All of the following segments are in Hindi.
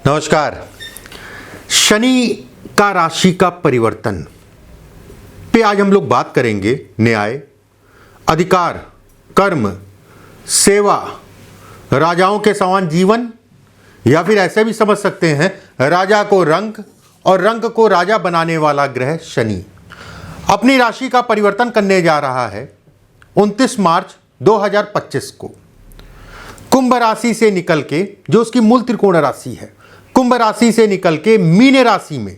नमस्कार। शनि का राशि का परिवर्तन पे आज हम लोग बात करेंगे। न्याय, अधिकार, कर्म, सेवा, राजाओं के समान जीवन, या फिर ऐसे भी समझ सकते हैं राजा को रंग और रंग को राजा बनाने वाला ग्रह शनि अपनी राशि का परिवर्तन करने जा रहा है 29 मार्च 2025 को। कुंभ राशि से निकल के, जो उसकी मूल त्रिकोण राशि है, कुंभ राशि से निकल के मीन राशि में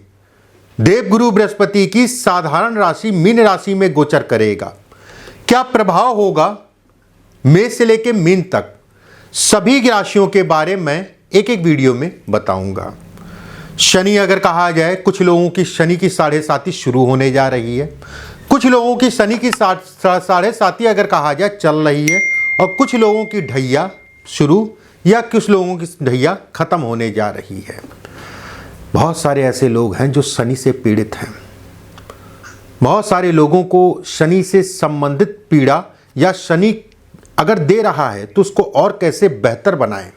देवगुरु बृहस्पति की साधारण राशि मीन राशि में गोचर करेगा। क्या प्रभाव होगा मेष से लेकर मीन तक, सभी राशियों के बारे में एक एक वीडियो में बताऊंगा। शनि अगर कहा जाए, कुछ लोगों की शनि की 7.5 शुरू होने जा रही है, कुछ लोगों की शनि की 7.5 अगर कहा जाए चल रही है, और कुछ लोगों की ढैया शुरू या कुछ लोगों की ढैया खत्म होने जा रही है। बहुत सारे ऐसे लोग हैं जो शनि से पीड़ित हैं। बहुत सारे लोगों को शनि से संबंधित पीड़ा या शनि अगर दे रहा है तो उसको और कैसे बेहतर बनाएं,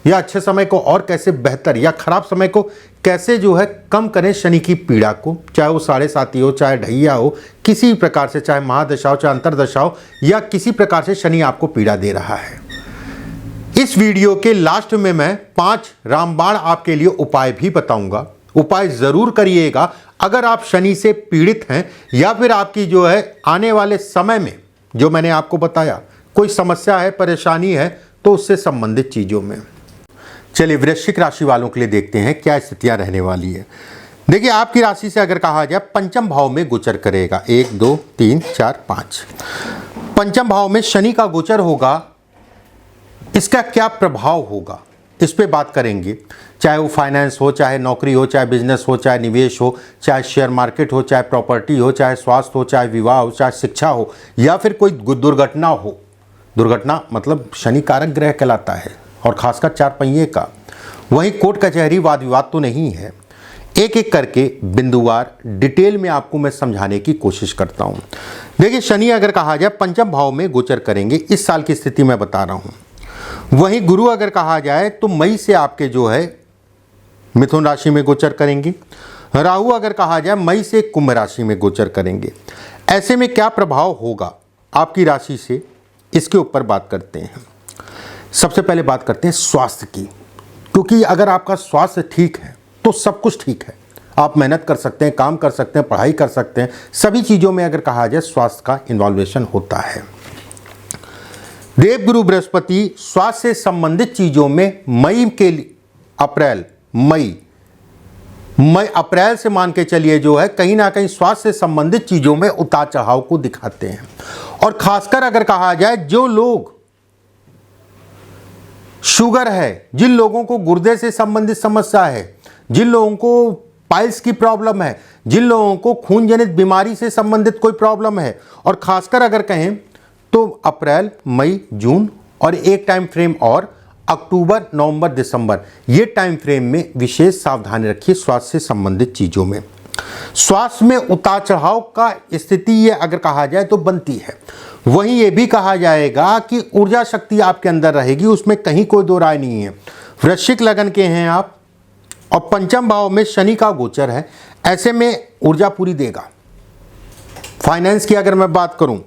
या अच्छे समय को और कैसे बेहतर, या खराब समय को कैसे जो है कम करें शनि की पीड़ा को, चाहे वो 7.5 हो, चाहे ढैया हो, किसी प्रकार से, चाहे महादशा हो, चाहे अंतरदशा हो, या किसी प्रकार से शनि आपको पीड़ा दे रहा है। इस वीडियो के लास्ट में मैं 5 रामबाण आपके लिए उपाय भी बताऊंगा। उपाय जरूर करिएगा अगर आप शनि से पीड़ित हैं, या फिर आपकी जो है आने वाले समय में जो मैंने आपको बताया कोई समस्या है, परेशानी है, तो उससे संबंधित चीज़ों में। चलिए वृश्चिक राशि वालों के लिए देखते हैं क्या स्थितियां रहने वाली है। देखिए, आपकी राशि से अगर कहा जाए पंचम भाव में गोचर करेगा, 1 2 3 4 5 पंचम भाव में शनि का गोचर होगा। इसका क्या प्रभाव होगा इस पे बात करेंगे। चाहे वो फाइनेंस हो, चाहे नौकरी हो, चाहे बिजनेस हो, चाहे निवेश हो, चाहे शेयर मार्केट हो, चाहे प्रॉपर्टी हो, चाहे स्वास्थ्य हो, चाहे विवाह हो, चाहे शिक्षा हो, या फिर कोई दुर्घटना हो। दुर्घटना मतलब शनि कारक ग्रह कहलाता है, और खासकर 4 पहिए का। वहीं कोर्ट कचहरी वाद विवाद तो नहीं है। एक एक करके बिंदुवार डिटेल में आपको मैं समझाने की कोशिश करता हूँ। देखिए, शनि अगर कहा जाए पंचम भाव में गोचर करेंगे, इस साल की स्थिति मैं बता रहा हूँ। वहीं गुरु अगर कहा जाए तो मई से आपके जो है मिथुन राशि में गोचर करेंगे। राहु अगर कहा जाए मई से कुंभ राशि में गोचर करेंगे। ऐसे में क्या प्रभाव होगा आपकी राशि से, इसके ऊपर बात करते हैं। सबसे पहले बात करते हैं स्वास्थ्य की, क्योंकि अगर आपका स्वास्थ्य ठीक है तो सब कुछ ठीक है। आप मेहनत कर सकते हैं, काम कर सकते हैं, पढ़ाई कर सकते हैं, सभी चीज़ों में अगर कहा जाए स्वास्थ्य का इन्वॉल्वेशन होता है। देवगुरु बृहस्पति स्वास्थ्य से संबंधित चीज़ों में अप्रैल से मान के चलिए जो है कहीं ना कहीं स्वास्थ्य से संबंधित चीज़ों में उतार चढ़ाव को दिखाते हैं। और खासकर अगर कहा जाए जो लोग शुगर है, जिन लोगों को गुर्दे से संबंधित समस्या है, जिन लोगों को पाइल्स की प्रॉब्लम है, जिन लोगों को खून जनित बीमारी से संबंधित कोई प्रॉब्लम है, और खासकर अगर कहें तो अप्रैल, मई, जून और एक टाइम फ्रेम और अक्टूबर, नवंबर, दिसंबर, ये टाइम फ्रेम में विशेष सावधानी रखिए स्वास्थ्य से संबंधित चीज़ों में। स्वास्थ्य में उतार चढ़ाव का स्थिति ये अगर कहा जाए तो बनती है। वहीं ये भी कहा जाएगा कि ऊर्जा शक्ति आपके अंदर रहेगी, उसमें कहीं कोई दो राय नहीं है। वृश्चिक लगन के हैं आप, और पंचम भाव में शनि का गोचर है, ऐसे में ऊर्जा पूरी देगा। फाइनेंस की अगर मैं बात करूं,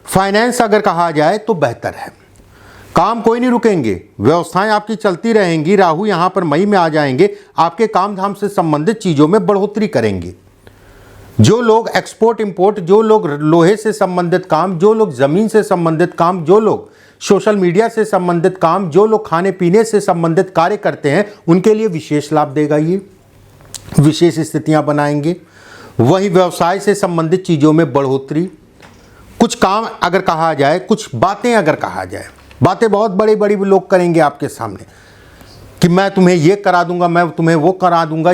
फाइनेंस अगर कहा जाए तो बेहतर है। काम कोई नहीं रुकेंगे, व्यवस्थाएं आपकी चलती रहेंगी। राहु यहां पर मई में आ जाएंगे, आपके काम धाम से संबंधित चीज़ों में बढ़ोतरी करेंगे। जो लोग एक्सपोर्ट इंपोर्ट, जो लोग लोहे से संबंधित काम, जो लोग ज़मीन से संबंधित काम, जो लोग सोशल मीडिया से संबंधित काम, जो लोग खाने पीने से संबंधित कार्य करते हैं, उनके लिए विशेष लाभ देगा। ये विशेष स्थितियां बनाएंगे। वहीं व्यवसाय से संबंधित चीज़ों में बढ़ोतरी। कुछ काम अगर कहा जाए, कुछ बातें अगर कहा जाए, बातें बहुत बड़ी बड़ी लोग करेंगे आपके सामने कि मैं तुम्हें ये करा दूंगा, मैं तुम्हें वो करा दूंगा,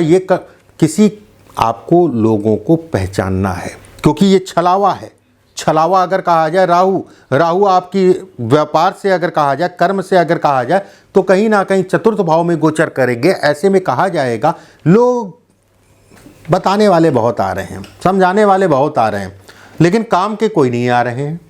किसी आपको लोगों को पहचानना है, क्योंकि ये छलावा है। छलावा अगर कहा जाए, राहु आपकी व्यापार से अगर कहा जाए, कर्म से अगर कहा जाए, तो कहीं ना कहीं चतुर्थ भाव में गोचर करेंगे। ऐसे में कहा जाएगा लोग बताने वाले बहुत आ रहे हैं, समझाने वाले बहुत आ रहे हैं, लेकिन काम के कोई नहीं आ रहे हैं।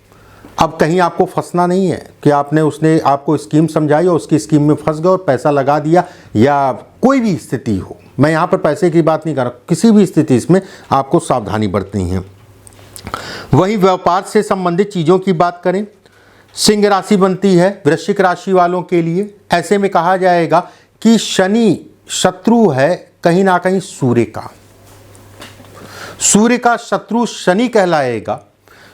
अब कहीं आपको फंसना नहीं है कि उसने आपको स्कीम समझाई और उसकी स्कीम में फंस गए और पैसा लगा दिया, या कोई भी स्थिति हो, मैं यहाँ पर पैसे की बात नहीं कर रहा, किसी भी स्थिति इसमें आपको सावधानी बरतनी है। वहीं व्यापार से संबंधित चीज़ों की बात करें, सिंह राशि बनती है वृश्चिक राशि वालों के लिए। ऐसे में कहा जाएगा कि शनि शत्रु है कहीं ना कहीं सूर्य का, सूर्य का शत्रु शनि कहलाएगा।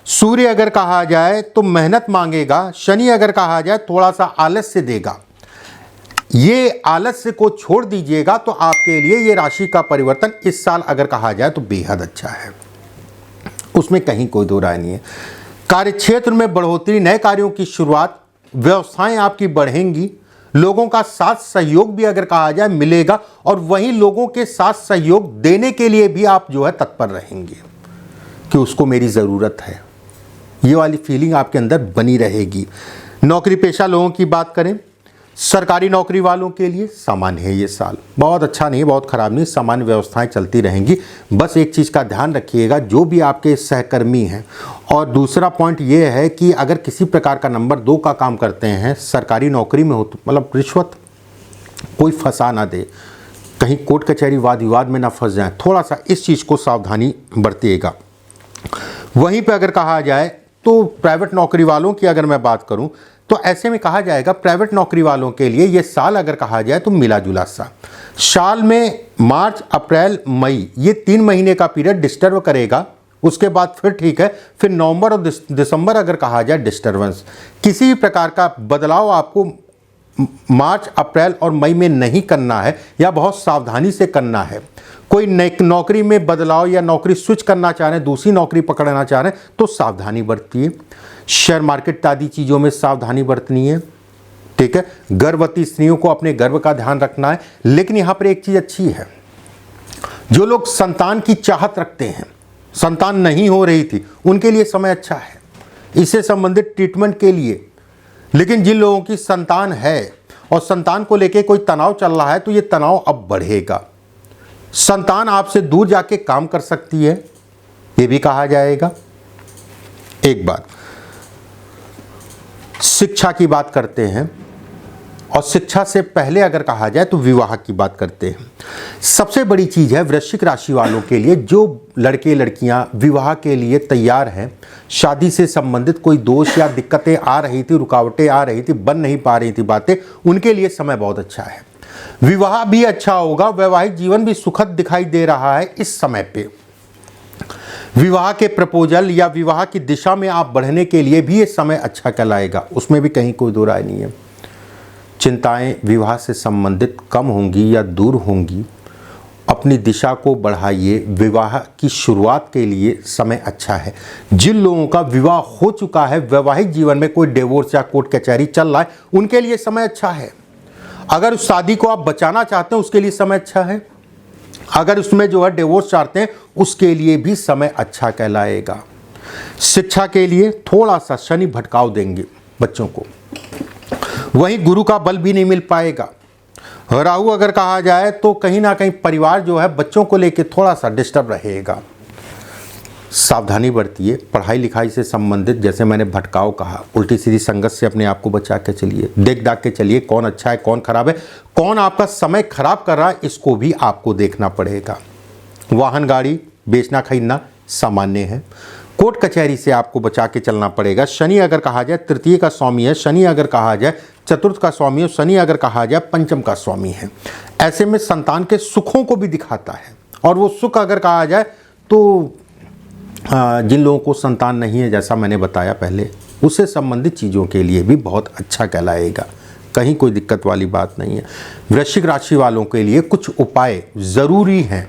सूर्य अगर कहा जाए तो मेहनत मांगेगा, शनि अगर कहा जाए थोड़ा सा आलस्य देगा। ये आलस्य को छोड़ दीजिएगा तो आपके लिए ये राशि का परिवर्तन इस साल अगर कहा जाए तो बेहद अच्छा है, उसमें कहीं कोई दो राय नहीं है। कार्यक्षेत्र में बढ़ोतरी, नए कार्यों की शुरुआत, व्यवसाएं आपकी बढ़ेंगी, लोगों का साथ सहयोग भी अगर कहा जाए मिलेगा, और वहीं लोगों के साथ सहयोग देने के लिए भी आप जो है तत्पर रहेंगे कि उसको मेरी ज़रूरत है, ये वाली फीलिंग आपके अंदर बनी रहेगी। नौकरी पेशा लोगों की बात करें, सरकारी नौकरी वालों के लिए सामान्य है ये साल, बहुत अच्छा नहीं, बहुत ख़राब नहीं, सामान्य व्यवस्थाएं चलती रहेंगी। बस एक चीज़ का ध्यान रखिएगा, जो भी आपके सहकर्मी हैं, और दूसरा पॉइंट ये है कि अगर किसी प्रकार का नंबर 2 का काम करते हैं, सरकारी नौकरी में हो तो मतलब रिश्वत कोई फंसा ना दे, कहीं कोर्ट कचहरी वाद विवाद में ना फंस जाए, थोड़ा सा इस चीज़ को सावधानी बरतिएगा। वहीं पर अगर कहा जाए तो प्राइवेट नौकरी वालों की अगर मैं बात करूं तो ऐसे में कहा जाएगा प्राइवेट नौकरी वालों के लिए ये साल अगर कहा जाए तो मिला जुला सा, साल में मार्च अप्रैल मई ये 3 महीने का पीरियड डिस्टर्ब करेगा, उसके बाद फिर ठीक है, फिर नवंबर और दिसंबर अगर कहा जाए डिस्टर्बेंस, किसी भी प्रकार का बदलाव आपको मार्च अप्रैल और मई में नहीं करना है या बहुत सावधानी से करना है। कोई नौकरी में बदलाव या नौकरी स्विच करना चाह रहे हैं, दूसरी नौकरी पकड़ना चाह रहे हैं तो सावधानी बरतिए। शेयर मार्केट आदि चीज़ों में सावधानी बरतनी है, ठीक है। गर्भवती स्त्रियों को अपने गर्भ का ध्यान रखना है। लेकिन यहाँ पर एक चीज़ अच्छी है, जो लोग संतान की चाहत रखते हैं, संतान नहीं हो रही थी, उनके लिए समय अच्छा है इससे संबंधित ट्रीटमेंट के लिए। लेकिन जिन लोगों की संतान है और संतान को लेके कोई तनाव चल रहा है तो ये तनाव अब बढ़ेगा, संतान आपसे दूर जाके काम कर सकती है, ये भी कहा जाएगा। एक बात, शिक्षा की बात करते हैं, और शिक्षा से पहले अगर कहा जाए तो विवाह की बात करते हैं। सबसे बड़ी चीज़ है वृश्चिक राशि वालों के लिए, जो लड़के लड़कियां विवाह के लिए तैयार हैं, शादी से संबंधित कोई दोष या दिक्कतें आ रही थी, रुकावटें आ रही थी, बन नहीं पा रही थी बातें, उनके लिए समय बहुत अच्छा है। विवाह भी अच्छा होगा, वैवाहिक जीवन भी सुखद दिखाई दे रहा है इस समय पे। विवाह के प्रपोजल या विवाह की दिशा में आप बढ़ने के लिए भी ये समय अच्छा कहलाएगा, उसमें भी कहीं कोई दो राय नहीं है। चिंताएं विवाह से संबंधित कम होंगी या दूर होंगी, अपनी दिशा को बढ़ाइए। विवाह की शुरुआत के लिए समय अच्छा है। जिन लोगों का विवाह हो चुका है, वैवाहिक जीवन में कोई डिवोर्स या कोर्ट कचहरी चल रहा है, उनके लिए समय अच्छा है। अगर उस शादी को आप बचाना चाहते हैं उसके लिए समय अच्छा है, अगर उसमें जो है डिवोर्स चाहते हैं उसके लिए भी समय अच्छा कहलाएगा। शिक्षा के लिए थोड़ा सा शनि भटकाव देंगे बच्चों को, वहीं गुरु का बल भी नहीं मिल पाएगा। राहु अगर कहा जाए तो कहीं ना कहीं परिवार जो है बच्चों को लेकर थोड़ा सा डिस्टर्ब रहेगा, सावधानी बरतिए। पढ़ाई लिखाई से संबंधित जैसे मैंने भटकाव कहा, उल्टी सीधी संगत से अपने आप को बचा के चलिए, देख दाख के चलिए कौन अच्छा है कौन खराब है, कौन आपका समय खराब कर रहा है, इसको भी आपको देखना पड़ेगा। वाहन गाड़ी बेचना खरीदना सामान्य है। कोर्ट कचहरी से आपको बचा के चलना पड़ेगा। शनि अगर कहा जाए तृतीय का स्वामी है, शनि अगर कहा जाए चतुर्थ का स्वामी है, शनि अगर कहा जाए पंचम का स्वामी है। ऐसे में संतान के सुखों को भी दिखाता है, और वो सुख अगर कहा जाए तो जिन लोगों को संतान नहीं है, जैसा मैंने बताया पहले, उससे संबंधित चीज़ों के लिए भी बहुत अच्छा कहलाएगा, कहीं कोई दिक्कत वाली बात नहीं है। वृश्चिक राशि वालों के लिए कुछ उपाय ज़रूरी हैं,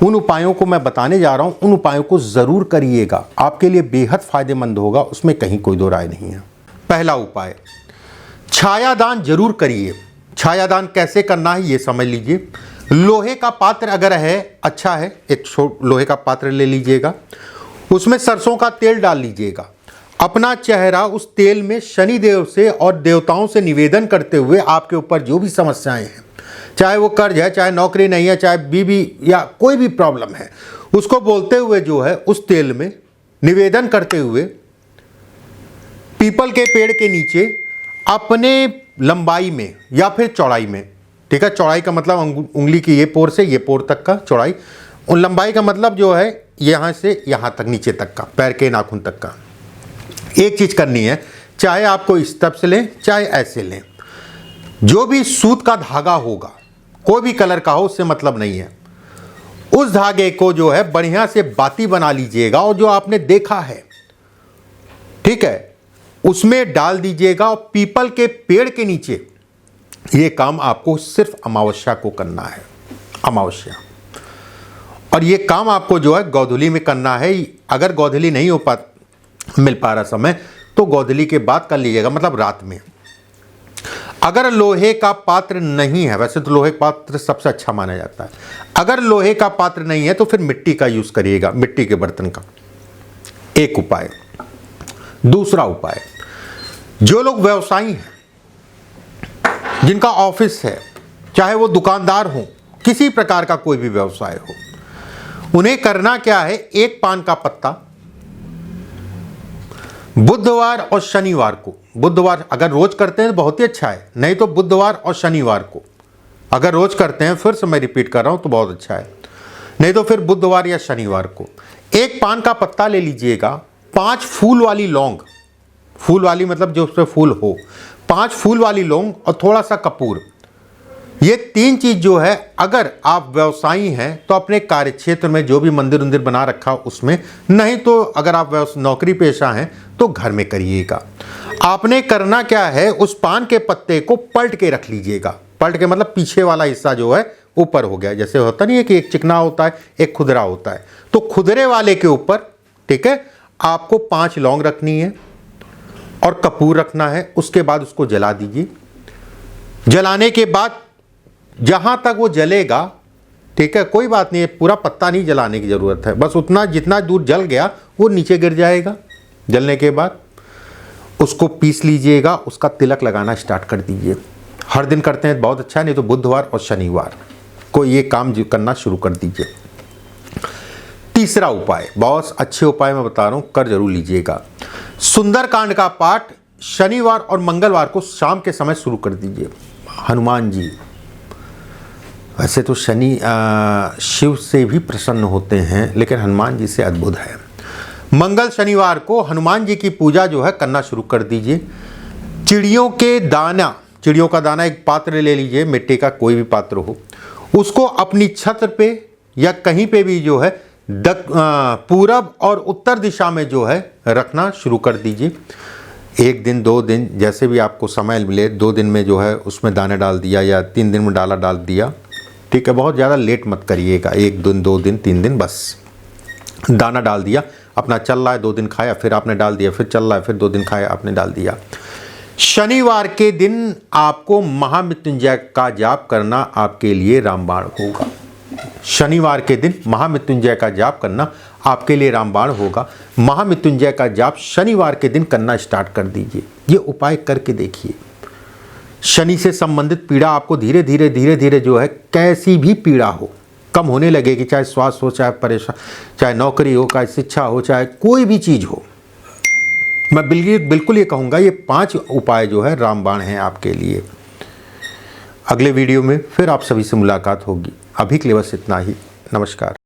उन उपायों को मैं बताने जा रहा हूं, उन उपायों को ज़रूर करिएगा, आपके लिए बेहद फायदेमंद होगा, उसमें कहीं कोई दो राय नहीं है। पहला उपाय, छायादान जरूर करिए। छायादान कैसे करना है ये समझ लीजिए। लोहे का पात्र अगर है, अच्छा है, एक लोहे का पात्र ले लीजिएगा, उसमें सरसों का तेल डाल लीजिएगा। अपना चेहरा उस तेल में शनि देव से और देवताओं से निवेदन करते हुए आपके ऊपर जो भी समस्याएं हैं, चाहे वो कर्ज है, चाहे नौकरी नहीं है, चाहे बीवी या कोई भी प्रॉब्लम है, उसको बोलते हुए जो है उस तेल में निवेदन करते हुए पीपल के पेड़ के नीचे अपने लंबाई में या फिर चौड़ाई में, ठीक है। चौड़ाई का मतलब उंगली की ये पोर से ये पोर तक का चौड़ाई, और लंबाई का मतलब जो है यहाँ से यहाँ तक नीचे तक का, पैर के नाखून तक का। एक चीज़ करनी है, चाहे आपको इस तरफ से लें चाहे ऐसे लें, जो भी सूत का धागा होगा कोई भी कलर का हो उससे मतलब नहीं है, उस धागे को जो है बढ़िया से बाती बना लीजिएगा और जो आपने देखा है, ठीक है, उसमें डाल दीजिएगा और पीपल के पेड़ के नीचे ये काम आपको सिर्फ अमावस्या को करना है, अमावस्या। और ये काम आपको जो है गोधूली में करना है। अगर गोधूली नहीं मिल पा रहा समय तो गोधूली के बाद कर लीजिएगा, मतलब रात में। अगर लोहे का पात्र नहीं है, वैसे तो लोहे का पात्र सबसे अच्छा माना जाता है, अगर लोहे का पात्र नहीं है तो फिर मिट्टी का यूज करिएगा, मिट्टी के बर्तन का, एक उपाय। दूसरा उपाय, जो लोग व्यवसायी हैं, जिनका ऑफिस है, चाहे वो दुकानदार हो, किसी प्रकार का कोई भी व्यवसाय हो, उन्हें करना क्या है, एक पान का पत्ता बुधवार और शनिवार को, बुधवार अगर रोज करते हैं तो बहुत ही अच्छा है, नहीं तो बुधवार और शनिवार को अगर रोज करते हैं, फिर से मैं रिपीट कर रहा हूं, तो बहुत अच्छा है, नहीं तो फिर बुधवार या शनिवार को एक पान का पत्ता ले लीजिएगा, 5 फूल वाली लौंग, फूल वाली मतलब जो उसमें फूल हो, 5 फूल वाली लौंग और थोड़ा सा कपूर, ये 3 चीज जो है, अगर आप व्यवसायी हैं तो अपने कार्य क्षेत्र में जो भी मंदिर उंदिर बना रखा उसमें, नहीं तो अगर आप नौकरी पेशा हैं तो घर में करिएगा। आपने करना क्या है, उस पान के पत्ते को पलट के रख लीजिएगा, पलट के मतलब पीछे वाला हिस्सा जो है ऊपर हो गया, जैसे होता नहीं है कि एक चिकना होता है एक खुदरा होता है, तो खुदरे वाले के ऊपर, ठीक है, आपको 5 लौंग रखनी है और कपूर रखना है। उसके बाद उसको जला दीजिए। जलाने के बाद जहां तक वो जलेगा, ठीक है, कोई बात नहीं है, पूरा पत्ता नहीं जलाने की जरूरत है, बस उतना जितना दूर जल गया वो नीचे गिर जाएगा। जलने के बाद उसको पीस लीजिएगा, उसका तिलक लगाना स्टार्ट कर दीजिए। हर दिन करते हैं बहुत अच्छा है, नहीं तो बुधवार और शनिवार को ये काम करना शुरू कर दीजिए। तीसरा उपाय, बहुत अच्छे उपाय मैं बता रहा हूं, कर जरूर लीजिएगा। सुंदरकांड का पाठ शनिवार और मंगलवार को शाम के समय शुरू कर दीजिए। हनुमान जी, वैसे तो शनि शिव से भी प्रसन्न होते हैं, लेकिन हनुमान जी से अद्भुत है। मंगल शनिवार को हनुमान जी की पूजा जो है करना शुरू कर दीजिए। चिड़ियों का दाना एक पात्र ले लीजिए, मिट्टी का कोई भी पात्र हो, उसको अपनी छत पे या कहीं पे भी जो है पूरब और उत्तर दिशा में जो है रखना शुरू कर दीजिए। 1 दिन 2 दिन जैसे भी आपको समय मिले, 2 दिन में जो है उसमें दाने डाल दिया या 3 दिन में डाल दिया, ठीक है। बहुत ज़्यादा लेट मत करिएगा, 1 दिन 2 दिन 3 दिन बस दाना डाल दिया, अपना चल रहा है, 2 दिन खाया, फिर आपने डाल दिया, फिर चल रहा है, फिर 2 दिन खाया, आपने डाल दिया। शनिवार के दिन आपको महामृत्युंजय का जाप करना आपके लिए रामबाण होगा। शनिवार के दिन महामृत्युंजय का जाप करना आपके लिए रामबाण होगा। महामृत्युंजय का जाप शनिवार के दिन करना स्टार्ट कर दीजिए। ये उपाय करके देखिए, शनि से संबंधित पीड़ा आपको धीरे धीरे जो है, कैसी भी पीड़ा हो, कम होने लगेगी। चाहे स्वास्थ्य हो, चाहे परेशान, चाहे नौकरी हो, चाहे शिक्षा हो, चाहे कोई भी चीज़ हो। मैं बिल्कुल ये कहूँगा, ये 5 उपाय जो है रामबाण हैं आपके लिए। अगले वीडियो में फिर आप सभी से मुलाकात होगी। अभी के लिए बस इतना ही। नमस्कार।